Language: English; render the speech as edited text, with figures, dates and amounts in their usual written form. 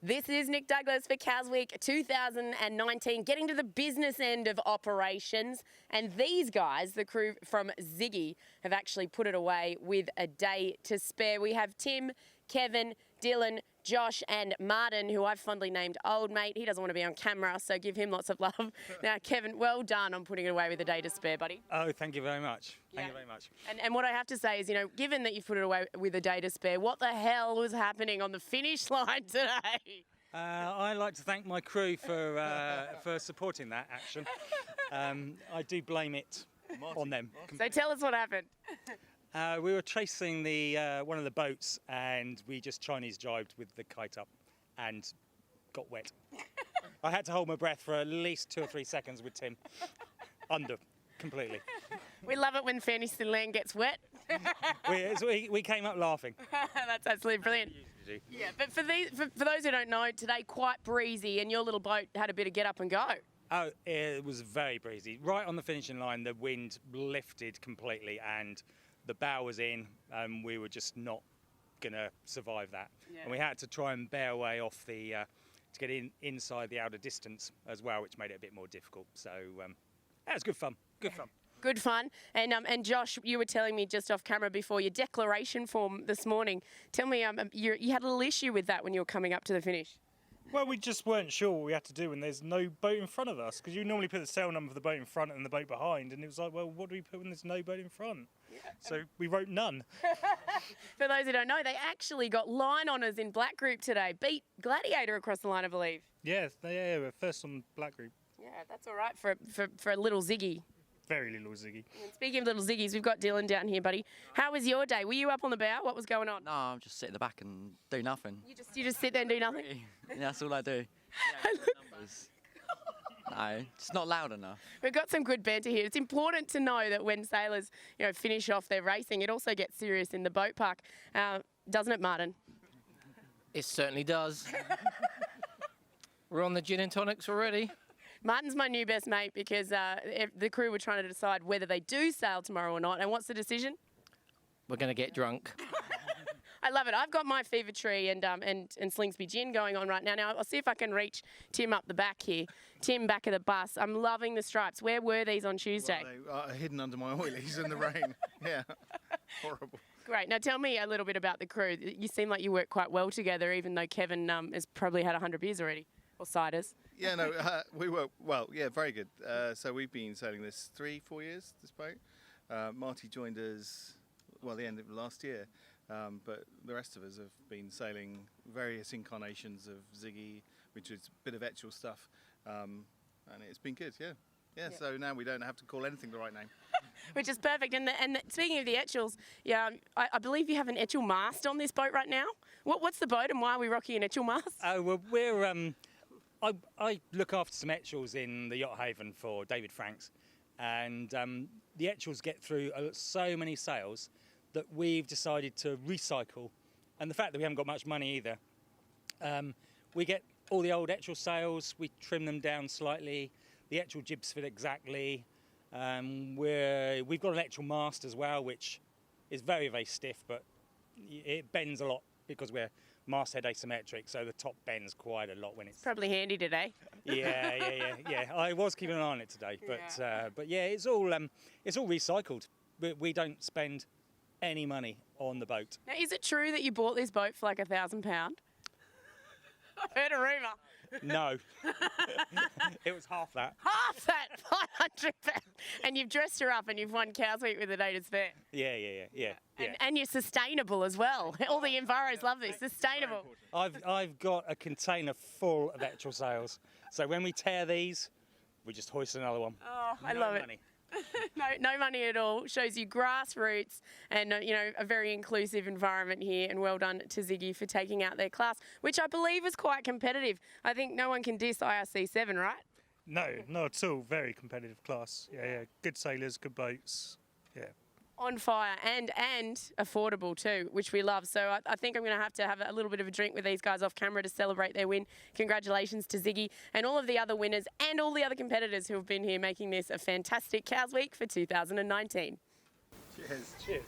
This is Nick Douglas for Cows Week 2019, getting to the business end of operations. And these guys, the crew from Ziggy, have actually put it away with a day to spare. We have Tim, Kevin, Dylan, Josh and Martin, who I've fondly named Old Mate. He doesn't want to be on camera, so give him lots of love. Now, Kevin, well done on putting it away with a day to spare, buddy. Oh, thank you very much. Thank you very much. And what I have to say is, you know, given that you've put it away with a day to spare, what the hell was happening on the finish line today? I'd like to thank my crew for supporting that action. I do blame it on them. So tell us what happened. We were chasing one of the boats and we just Chinese jibed with the kite up and got wet. I had to hold my breath for at least 2 or 3 seconds with Tim. Under, completely. We love it when fantasy land gets wet. We came up laughing. That's absolutely brilliant. Yeah, but for those who don't know, today quite breezy and your little boat had a bit of get up and go. Oh, it was very breezy. Right on the finishing line, the wind lifted completely and the bow was in and we were just not going to survive that. Yeah. And we had to try and bear away off the, to get inside the outer distance as well, which made it a bit more difficult. So that was good fun, good fun. Good fun. And Josh, you were telling me just off camera before your declaration form this morning. Tell me, you had a little issue with that when you were coming up to the finish. Well, we just weren't sure what we had to do when there's no boat in front of us, because you normally put the sail number of the boat in front and the boat behind, and it was like, well, what do we put when there's no boat in front? Yeah. So we wrote none. For those who don't know, they actually got line honours in black group today. Beat Gladiator across the line, I believe. Yes, they were first on black group. Yeah, that's all right for a little Ziggy. Very little Ziggy. And speaking of little Ziggies, we've got Dylan down here, buddy. How was your day? Were you up on the bow? What was going on? No, I'm just sit at the back and do nothing. You just sit there and do nothing? Yeah, that's all I do. Yeah, numbers. No, it's not loud enough. We've got some good banter here. It's important to know that when sailors, you know, finish off their racing, it also gets serious in the boat park, doesn't it, Martin? It certainly does. We're on the gin and tonics already. Martin's my new best mate because the crew were trying to decide whether they do sail tomorrow or not. And what's the decision? We're going to get drunk. I love it. I've got my Fever Tree and Slingsby gin going on right now. Now, I'll see if I can reach Tim up the back here. Tim, back of the bus. I'm loving the stripes. Where were these on Tuesday? Well, they are hidden under my oilies in the rain. Yeah, horrible. Great. Now, tell me a little bit about the crew. You seem like you work quite well together, even though Kevin has probably had 100 beers already, or ciders. Yeah, no, we work well. Yeah, very good. So we've been sailing this 3-4 years, this boat. Marty joined us, well, the end of last year. But the rest of us have been sailing various incarnations of Ziggy, which is a bit of Etchell stuff, and it's been good, yeah. So now we don't have to call anything the right name. Which is perfect. And speaking of the Etchells, yeah, I believe you have an Etchell mast on this boat right now. What's the boat and why are we rocking an Etchell mast? Oh, well, we're... I look after some Etchells in the Yacht Haven for David Franks, and the Etchells get through so many sails that we've decided to recycle, and the fact that we haven't got much money either, we get all the old Etchell sails, we trim them down slightly, the Etchell jibs fit exactly, we've got an Etchell mast as well, which is very, very stiff, but it bends a lot because we're masthead asymmetric, so the top bends quite a lot when it's... Probably handy today. Yeah. I was keeping an eye on it today, but yeah, it's all recycled. We don't spend any money on the boat. Now, is it true that you bought this boat for like £1,000? I've heard a rumour. No. It was half that. Half that, £500. And you've dressed her up and you've won Cows Week with a day to spare. Yeah. And you're sustainable as well. All the enviros love this, sustainable. I've got a container full of Etchell sails. So when we tear these, we just hoist another one. Oh, I love it. No money at all. Shows you grassroots and you know, a very inclusive environment here. And well done to Ziggy for taking out their class, which I believe is quite competitive. I think no one can diss IRC7, right? No, not at all. Very competitive class. Yeah. Good sailors, good boats. Yeah. On fire and affordable too, which we love. So I think I'm going to have a little bit of a drink with these guys off camera to celebrate their win. Congratulations to Ziggy and all of the other winners and all the other competitors who have been here making this a fantastic Cows Week for 2019. Cheers.